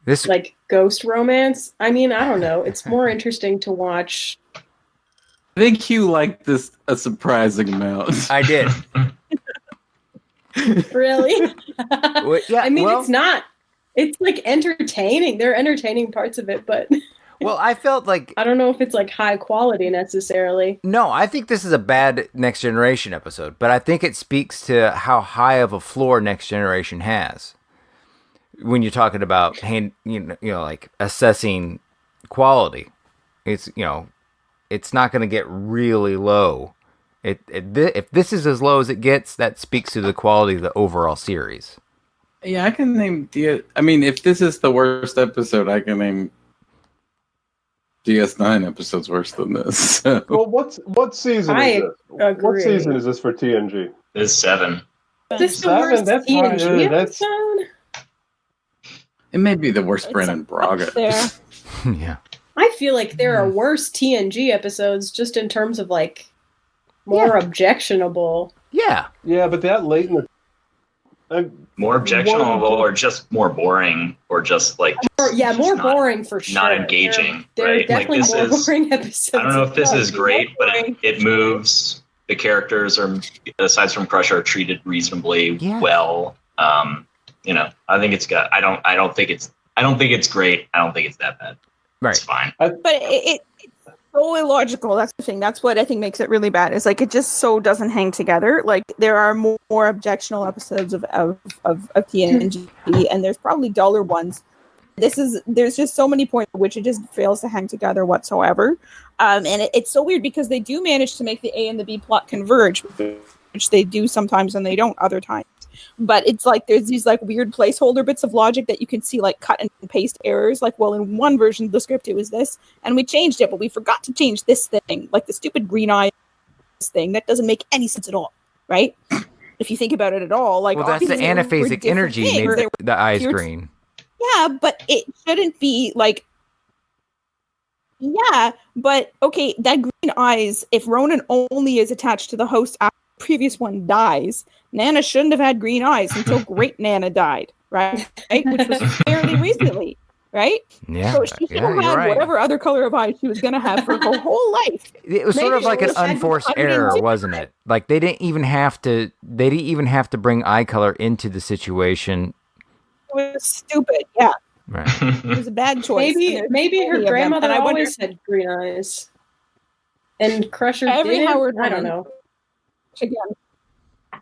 [SPEAKER 1] This
[SPEAKER 7] like ghost romance. I mean, I don't know. It's more interesting to watch.
[SPEAKER 6] I think Hugh liked this a surprising amount.
[SPEAKER 1] I did.
[SPEAKER 7] Really?
[SPEAKER 1] Well, yeah,
[SPEAKER 7] I mean, it's not. It's like entertaining. There are entertaining parts of it, but
[SPEAKER 1] well, I felt like
[SPEAKER 7] I don't know if it's like high quality necessarily.
[SPEAKER 1] No, I think this is a bad Next Generation episode, but I think it speaks to how high of a floor Next Generation has. When you're talking about like assessing quality, it's it's not going to get really low. If this is as low as it gets, that speaks to the quality of the overall series.
[SPEAKER 6] Yeah, I can name I mean, if this is the worst episode, I can name DS9 episodes worse than this. So.
[SPEAKER 3] Well, what season is this?
[SPEAKER 7] Agree.
[SPEAKER 3] What season is this for TNG?
[SPEAKER 4] This is 7.
[SPEAKER 7] This is the worst TNG episode?
[SPEAKER 6] It may be the worst Brandon Braga.
[SPEAKER 1] Yeah.
[SPEAKER 7] I feel like there are worse TNG episodes just in terms of like more objectionable.
[SPEAKER 1] Yeah.
[SPEAKER 3] Yeah, but that late in the
[SPEAKER 4] more objectionable or just more boring or just like
[SPEAKER 7] more boring for sure.
[SPEAKER 4] Not engaging.
[SPEAKER 7] There
[SPEAKER 4] right?
[SPEAKER 7] are definitely
[SPEAKER 4] like
[SPEAKER 7] more boring episodes.
[SPEAKER 4] I don't know if this is great, but it moves. The characters are, aside from Crusher, are treated reasonably well. I think it's got. I don't think it's great. I don't think it's that bad.
[SPEAKER 1] Right.
[SPEAKER 4] It's fine.
[SPEAKER 2] But it's so illogical. That's the thing. That's what I think makes it really bad. Is like it just so doesn't hang together. Like there are more objectionable episodes of TNG, and there's probably duller ones. There's just so many points at which it just fails to hang together whatsoever. And it's so weird because they do manage to make the A and the B plot converge, which they do sometimes and they don't other times. But it's like there's these like weird placeholder bits of logic that you can see like cut and paste errors. Like, well, in one version of the script it was this, and we changed it, but we forgot to change this thing, like the stupid green eye thing that doesn't make any sense at all, right? If you think about it at all, like
[SPEAKER 1] well, that's the anaphasic energy made the eyes green.
[SPEAKER 2] Yeah, but it shouldn't be like. Yeah, but okay, that green eyes. If Ronan only is attached to the host after the previous one dies, Nana shouldn't have had green eyes until Great Nana died, right? Which was fairly recently, right?
[SPEAKER 1] Yeah.
[SPEAKER 2] So she should have had whatever other color of eyes she was going to have for her whole life.
[SPEAKER 1] It was sort of like an unforced error, wasn't it? Like they didn't even have to bring eye color into the situation.
[SPEAKER 2] It was stupid, yeah.
[SPEAKER 1] Right.
[SPEAKER 2] It was a bad choice.
[SPEAKER 7] Maybe her grandmother always had green eyes. And Crusher didn't?
[SPEAKER 2] Howard
[SPEAKER 7] I don't know.
[SPEAKER 2] Again.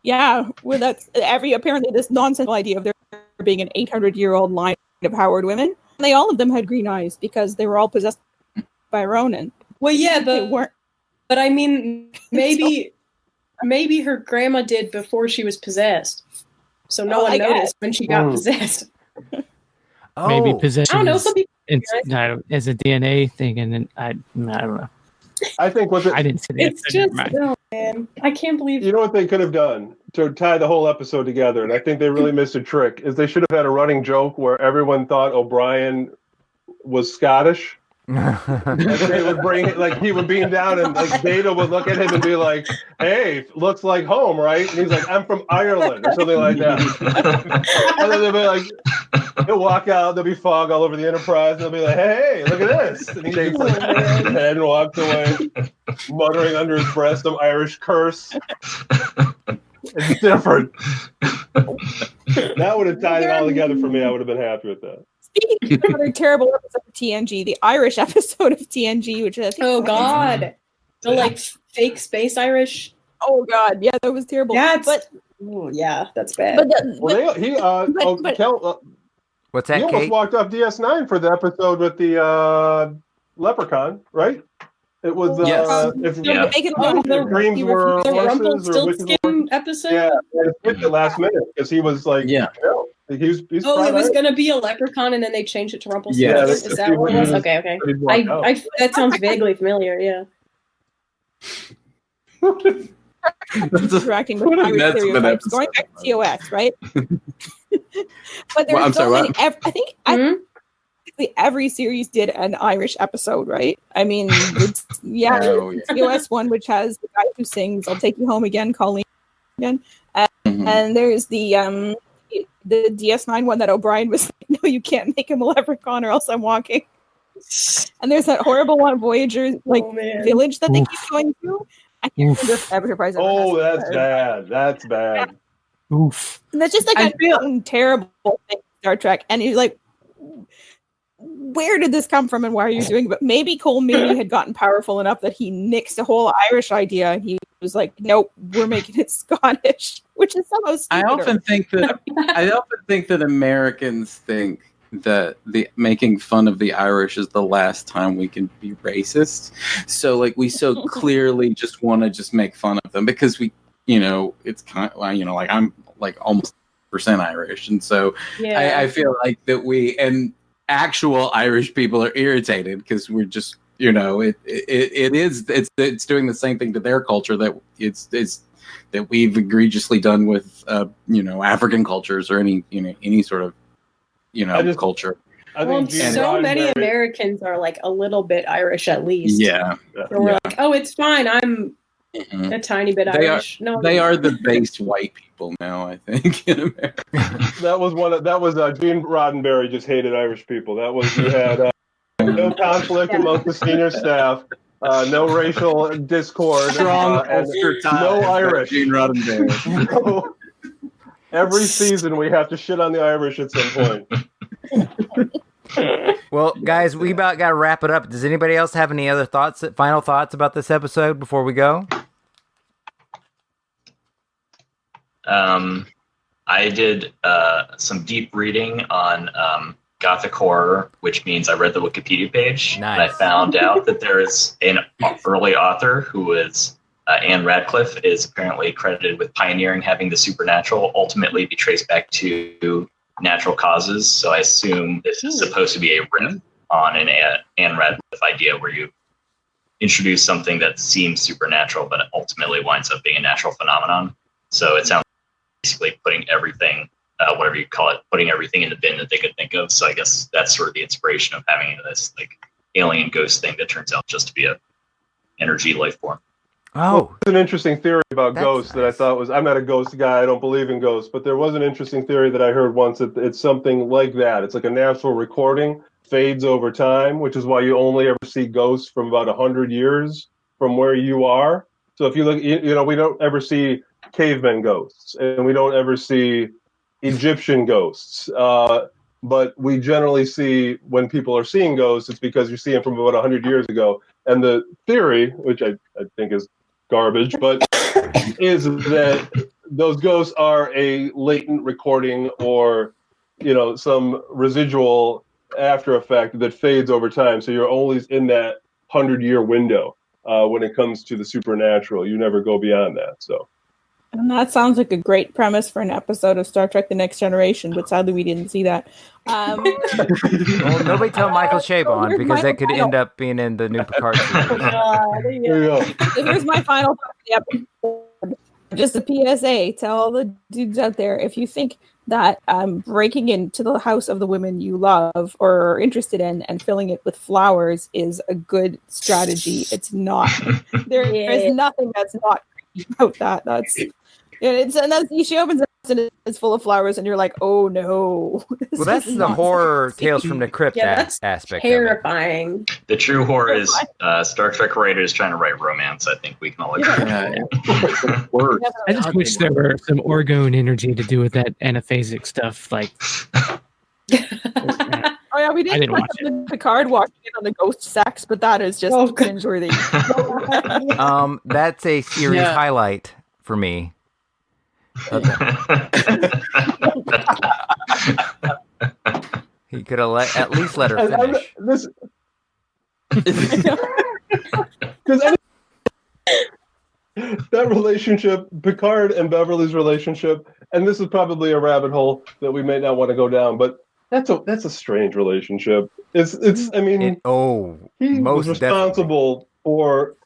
[SPEAKER 2] Yeah, well, that's apparently this nonsensical idea of there being an 800-year-old line of Howard women. They all of them had green eyes because they were all possessed by Ronan.
[SPEAKER 7] Well, yeah,
[SPEAKER 2] they weren't.
[SPEAKER 7] But I mean, maybe her grandma did before she was possessed, so no one noticed when she got possessed.
[SPEAKER 5] Maybe possession.
[SPEAKER 7] I don't know. Some people
[SPEAKER 5] as a DNA thing, and then I don't know.
[SPEAKER 3] I think
[SPEAKER 5] I didn't see that.
[SPEAKER 7] It's just Man, I can't believe.
[SPEAKER 3] You know what they could have done to tie the whole episode together, and I think they really missed a trick, is they should have had a running joke where everyone thought O'Brien was Scottish. And they would bring it, like, he would beam down, and like Data would look at him and be like, "Hey, looks like home, right?" And he's like, "I'm from Ireland," or something like that. And then they'll be like, he'll walk out, there'll be fog all over the Enterprise, and they'll be like, "Hey, look at this!" And he shakes his head and walks away, muttering under his breath some Irish curse. It's different. That would have tied it all together for me. I would have been happy with that.
[SPEAKER 2] Speaking of another terrible episode of TNG, the Irish episode of TNG, which is
[SPEAKER 7] God, the like fake space Irish.
[SPEAKER 2] Oh God, yeah, that was terrible.
[SPEAKER 7] That's bad.
[SPEAKER 3] What's
[SPEAKER 1] that?
[SPEAKER 3] He almost walked off DS9 for the episode with the Leprechaun, right? It was
[SPEAKER 7] the
[SPEAKER 3] dreams were
[SPEAKER 7] the
[SPEAKER 3] horses or witches
[SPEAKER 7] Rumpelstiltskin episode.
[SPEAKER 3] Yeah, it hit the last minute because he was like, he's
[SPEAKER 7] it was going to be a leprechaun, and then they changed it to Rumpelstiltskin.
[SPEAKER 3] Yeah,
[SPEAKER 7] is that what it was? Okay. I that sounds vaguely familiar. Yeah.
[SPEAKER 2] Interacting with Irish stereotypes. Going back to TOS, right? But there's I think every series did an Irish episode, right? I mean, TOS one, which has the guy who sings "I'll Take You Home Again," Colleen again, and there's the DS9 one that O'Brien was like, "No, you can't make him a leprechaun, or else I'm walking." And there's that horrible one, Voyager, village that they keep going to. I can't remember if Enterprise ever has
[SPEAKER 3] that's bad. That's bad.
[SPEAKER 2] Yeah. Oof. And that's just like a terrible thing, Star Trek. And you're like, where did this come from and why are you doing it? But maybe Cole Meany had gotten powerful enough that he nixed the whole Irish idea, and he was like, nope, we're making it Scottish, which is somehow stupider.
[SPEAKER 6] I often think that Americans think that the making fun of the Irish is the last time we can be racist. So like we so clearly just want to just make fun of them because we, it's kind of, like I'm like almost % Irish. And so I feel like that and actual Irish people are irritated because we're just, it's doing the same thing to their culture that it's that we've egregiously done with, African cultures or any sort of, culture.
[SPEAKER 3] I think
[SPEAKER 7] so many Americans are like a little bit Irish at least.
[SPEAKER 6] Yeah.
[SPEAKER 7] So we're like, oh, it's fine. I'm a tiny bit Irish.
[SPEAKER 6] They are the base white people now, I think, in America.
[SPEAKER 3] That was Gene Roddenberry just hated Irish people. That was, you had no conflict amongst the senior staff, no racial discord,
[SPEAKER 6] strong
[SPEAKER 3] no Irish.
[SPEAKER 6] Gene Roddenberry.
[SPEAKER 3] Every season we have to shit on the Irish at some point.
[SPEAKER 1] Well, guys, we about got to wrap it up. Does anybody else have any other final thoughts about this episode before we go?
[SPEAKER 4] I did some deep reading on Gothic horror, which means I read the Wikipedia page.
[SPEAKER 1] Nice.
[SPEAKER 4] And I found out that there is an early author who was Anne Radcliffe is apparently credited with pioneering having the supernatural ultimately be traced back to natural causes. So I assume this is supposed to be a riff on an Anne Radcliffe idea where you introduce something that seems supernatural but ultimately winds up being a natural phenomenon. So it sounds basically putting everything, whatever you call it, putting everything in the bin that they could think of. So I guess that's sort of the inspiration of having this like alien ghost thing that turns out just to be a energy life form.
[SPEAKER 3] Oh, there's an interesting theory about ghosts that I thought was, I'm not a ghost guy, I don't believe in ghosts, but there was an interesting theory that I heard once that it's something like that. It's like a natural recording, fades over time, which is why you only ever see ghosts from about 100 years from where you are. So if you look, we don't ever see caveman ghosts, and we don't ever see Egyptian ghosts. But we generally see when people are seeing ghosts, it's because you see them from about 100 years ago. And the theory, which I think is garbage, but is that those ghosts are a latent recording or, some residual after effect that fades over time. So you're always in that 100-year window when it comes to the supernatural. You never go beyond that. So
[SPEAKER 2] And that sounds like a great premise for an episode of Star Trek The Next Generation, but sadly we didn't see that.
[SPEAKER 1] Well, nobody tell Michael Chabon because that could end up being in the new Picard series.
[SPEAKER 3] There you go.
[SPEAKER 2] So here's my final thought for the episode. Just a PSA to all the dudes out there. If you think that breaking into the house of the women you love or are interested in and filling it with flowers is a good strategy, it's not. There is nothing that's not about that. She opens up and it's full of flowers, and you're like, oh no.
[SPEAKER 1] Well, that's the horror Tales from the Crypt aspect.
[SPEAKER 7] Terrifying.
[SPEAKER 4] The true horror is Star Trek writers trying to write romance. I think we can all agree.
[SPEAKER 5] I just wish there were some orgone energy to do with that anaphasic stuff. Like,
[SPEAKER 2] oh yeah, we didn't watch the Picard walking in on the ghost sex, but that is just cringeworthy.
[SPEAKER 1] That's a series highlight for me. He could have at least let her finish.
[SPEAKER 3] Because that relationship, Picard and Beverly's relationship, and this is probably a rabbit hole that we may not want to go down, but that's a strange relationship. He's was responsible for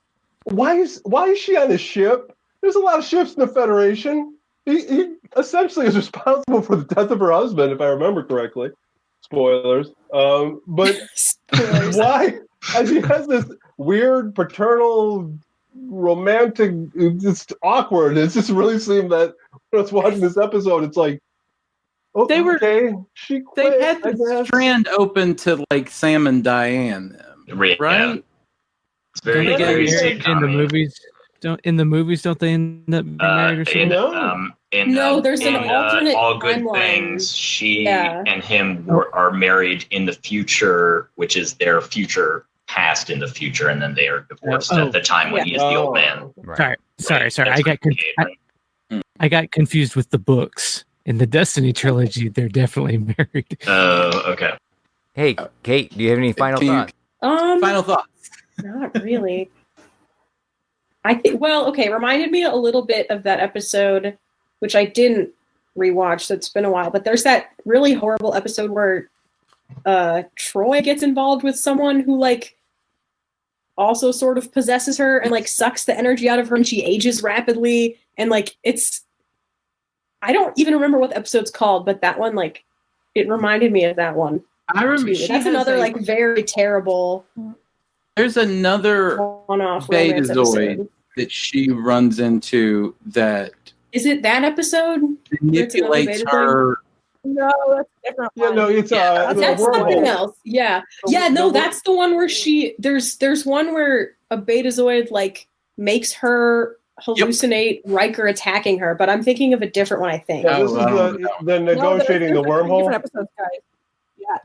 [SPEAKER 3] why is she on his ship? There's a lot of ships in the Federation. He essentially is responsible for the death of her husband, if I remember correctly. Spoilers. But why? And he has this weird paternal, romantic. It's awkward. It just really seemed that when I was watching this episode, it's like,
[SPEAKER 6] they had the strand open to like Sam and Diane, right?
[SPEAKER 4] Yeah. It's very
[SPEAKER 5] in the movies. Don't they end up being married or something?
[SPEAKER 7] There's an alternate
[SPEAKER 4] All Good
[SPEAKER 7] timeline.
[SPEAKER 4] Things. She and him are married in the future, which is their future past in the future, and then they are divorced at the time when he is the old man.
[SPEAKER 5] Right. Sorry. I got confused with the books. In the Destiny trilogy, they're definitely married.
[SPEAKER 4] Oh, okay.
[SPEAKER 1] Hey, Kate, do you have any final thoughts?
[SPEAKER 6] Final thoughts?
[SPEAKER 7] Not really. Reminded me a little bit of that episode, which I didn't rewatch, so it's been a while, but there's that really horrible episode where Troy gets involved with someone who like also sort of possesses her and like sucks the energy out of her, and she ages rapidly, and like I don't even remember what the episode's called, but that one, like, it reminded me of that one.
[SPEAKER 6] I remember
[SPEAKER 7] that's another like very terrible.
[SPEAKER 6] There's another
[SPEAKER 7] one-off
[SPEAKER 6] Betazoid that she runs into that.
[SPEAKER 7] Is it that episode?
[SPEAKER 6] Manipulates her.
[SPEAKER 2] No, that's a different one.
[SPEAKER 3] Yeah, no, it's
[SPEAKER 7] that's something else. Yeah. No, that's the one where there's one where a Betazoid like makes her hallucinate Riker attacking her, but I'm thinking of a different one, I think.
[SPEAKER 3] Yeah, this is the negotiating the wormhole.
[SPEAKER 2] Different episodes, guys.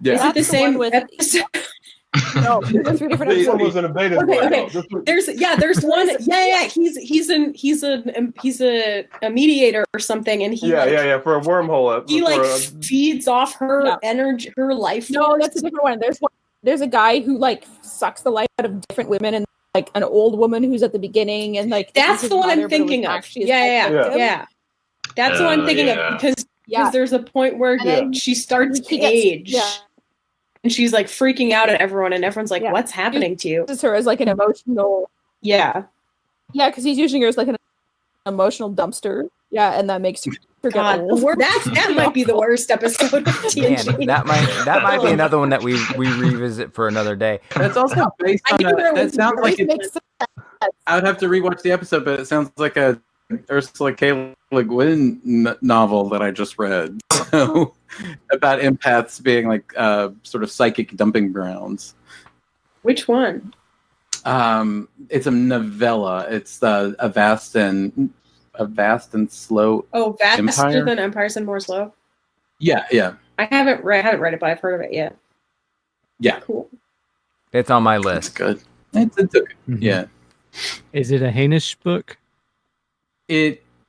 [SPEAKER 2] Yeah.
[SPEAKER 7] Is it the same with episode?
[SPEAKER 2] No, there's 3 different episodes.
[SPEAKER 3] This one was in a beta.
[SPEAKER 7] Okay. There's one. Yeah. He's a mediator or something, and he
[SPEAKER 3] for a wormhole.
[SPEAKER 7] He feeds off her energy, her life.
[SPEAKER 2] No, that's a different one. There's a guy who like sucks the life out of different women, and like an old woman who's at the beginning, and like
[SPEAKER 7] that's the one I'm thinking of. Yeah. That's the one I'm thinking of because there's a point where she starts to age. And she's like freaking out at everyone, and everyone's like, "What's happening to you?"
[SPEAKER 2] Uses her as like an emotional. Yeah, because he's using her as like an emotional dumpster. Yeah, and that makes her get old.
[SPEAKER 7] That might be the worst episode of TNG.
[SPEAKER 1] Man, that might be another one that we revisit for another day.
[SPEAKER 6] That's also based on that sounds like I would have to rewatch the episode, but it sounds like a Ursula K. Le Guin novel that I just read. So, about empaths being like sort of psychic dumping grounds.
[SPEAKER 7] Which one?
[SPEAKER 6] It's a novella. It's a vast and slow.
[SPEAKER 7] Oh, vaster than Empires and more slow.
[SPEAKER 6] Yeah.
[SPEAKER 7] I haven't read it, but I've heard of it. Yeah.
[SPEAKER 6] Yeah.
[SPEAKER 7] Cool.
[SPEAKER 1] It's on my list.
[SPEAKER 6] It's good. It's okay.
[SPEAKER 5] Mm-hmm.
[SPEAKER 6] Yeah.
[SPEAKER 5] Is it a Hainish book?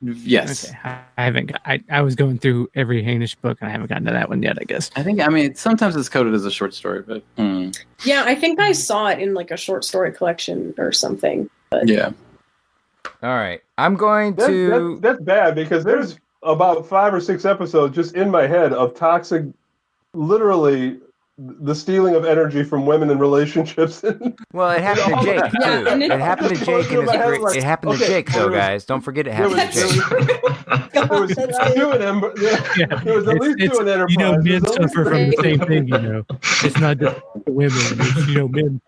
[SPEAKER 6] Yes.
[SPEAKER 5] Okay. I haven't. I was going through every Hainish book, and I haven't gotten to that one yet. I guess.
[SPEAKER 6] I mean, sometimes it's coded as a short story, but
[SPEAKER 7] yeah, I think I saw it in like a short story collection or something. But
[SPEAKER 6] yeah.
[SPEAKER 1] All right. I'm going to.
[SPEAKER 3] That's bad because there's about 5 or 6 episodes just in my head of toxic, literally the stealing of energy from women in relationships.
[SPEAKER 1] Well, it happened to Jake too.
[SPEAKER 7] Yeah, and
[SPEAKER 1] It happened to Jake and his great. It happened to Jake though, guys. Don't forget it happened to Jake.
[SPEAKER 3] There was two in There was at least two in Enterprise.
[SPEAKER 5] You know, men suffer from the same thing. You know, it's not just the women. It's, you know, men.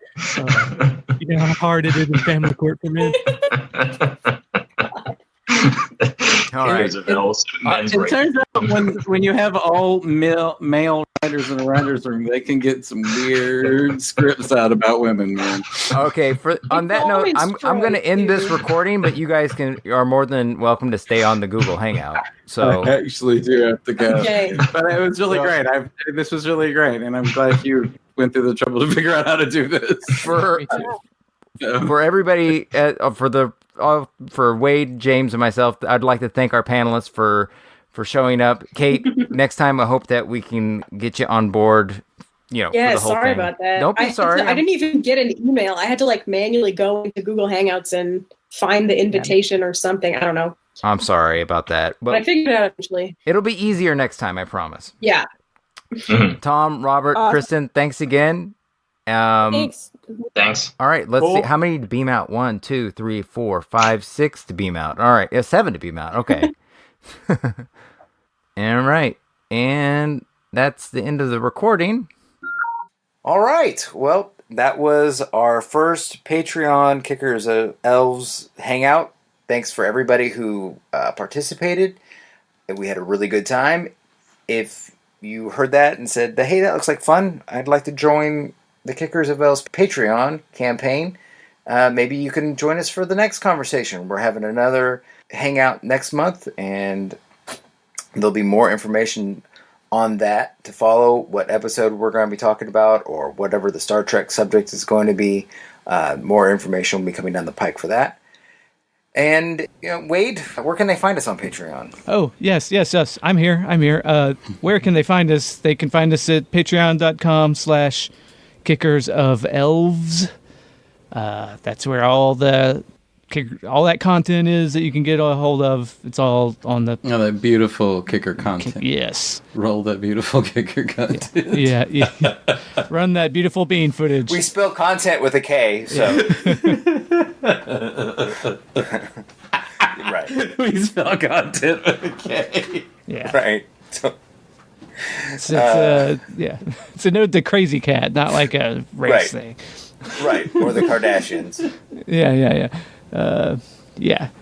[SPEAKER 5] You know how hard it is in family court for men.
[SPEAKER 1] All right.
[SPEAKER 6] It turns out when you have all male writers in the writers' room, they can get some weird scripts out about women, man.
[SPEAKER 1] Okay. On that note, I'm going to end this recording, but you guys are more than welcome to stay on the Google Hangout. So
[SPEAKER 6] I actually do have to go.
[SPEAKER 7] Okay.
[SPEAKER 6] But it was really great. This was really great, and I'm glad you went through the trouble to figure out how to do this.
[SPEAKER 1] For everybody, for Wade, James, and myself, I'd like to thank our panelists for showing up. Kate, next time I hope that we can get you on board. You know,
[SPEAKER 7] Yeah,
[SPEAKER 1] for the whole
[SPEAKER 7] sorry
[SPEAKER 1] thing.
[SPEAKER 7] about that.
[SPEAKER 1] Don't be sorry.
[SPEAKER 7] I didn't even get an email. I had to manually go into Google Hangouts and find the invitation or something. I don't know.
[SPEAKER 1] I'm sorry about that,
[SPEAKER 7] But I figured it out eventually.
[SPEAKER 1] It'll be easier next time, I promise.
[SPEAKER 7] Yeah.
[SPEAKER 1] Tom, Robert, Kristen, thanks again.
[SPEAKER 2] Thanks.
[SPEAKER 1] All right, let's see. How many to beam out? 1, 2, 3, 4, 5, 6 to beam out. All right, 7 to beam out. Okay. All right. And that's the end of the recording. All right. Well, that was our first Patreon Kickers of Elves Hangout. Thanks for everybody who participated. We had a really good time. If you heard that and said, hey, that looks like fun, I'd like to join the Kickers of Elves Patreon campaign. Maybe you can join us for the next conversation. We're having another hangout next month, and there'll be more information on that to follow, what episode we're going to be talking about, or whatever the Star Trek subject is going to be. More information will be coming down the pike for that. And, Wade, where can they find us on Patreon?
[SPEAKER 5] Oh, yes. I'm here. Where can they find us? They can find us at patreon.com/Kickers of Elves. That's where all that content is that you can get a hold of. It's all on the...
[SPEAKER 6] Oh, that beautiful kicker content.
[SPEAKER 5] Yes.
[SPEAKER 6] Roll that beautiful kicker content.
[SPEAKER 5] Yeah. Run that beautiful bean footage.
[SPEAKER 1] We spell content with a K, so... Right.
[SPEAKER 6] We spell content with a K.
[SPEAKER 5] Yeah.
[SPEAKER 1] Right.
[SPEAKER 5] It's a note to Crazy Cat, not like a race thing.
[SPEAKER 1] Right. Or the Kardashians.
[SPEAKER 5] Yeah.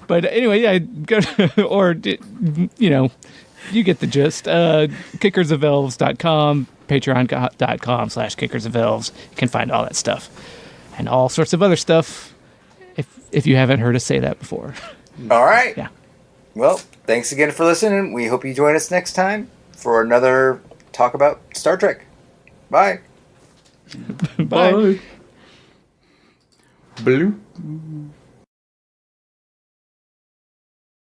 [SPEAKER 5] But anyway, go to, or, you get the gist. Kickersofelves.com, patreon.com/kickersofelves. You can find all that stuff. And all sorts of other stuff, if you haven't heard us say that before.
[SPEAKER 1] All right.
[SPEAKER 5] Yeah.
[SPEAKER 1] Well, thanks again for listening. We hope you join us next time for another talk about Star Trek. Bye.
[SPEAKER 5] Bye.
[SPEAKER 6] Blue.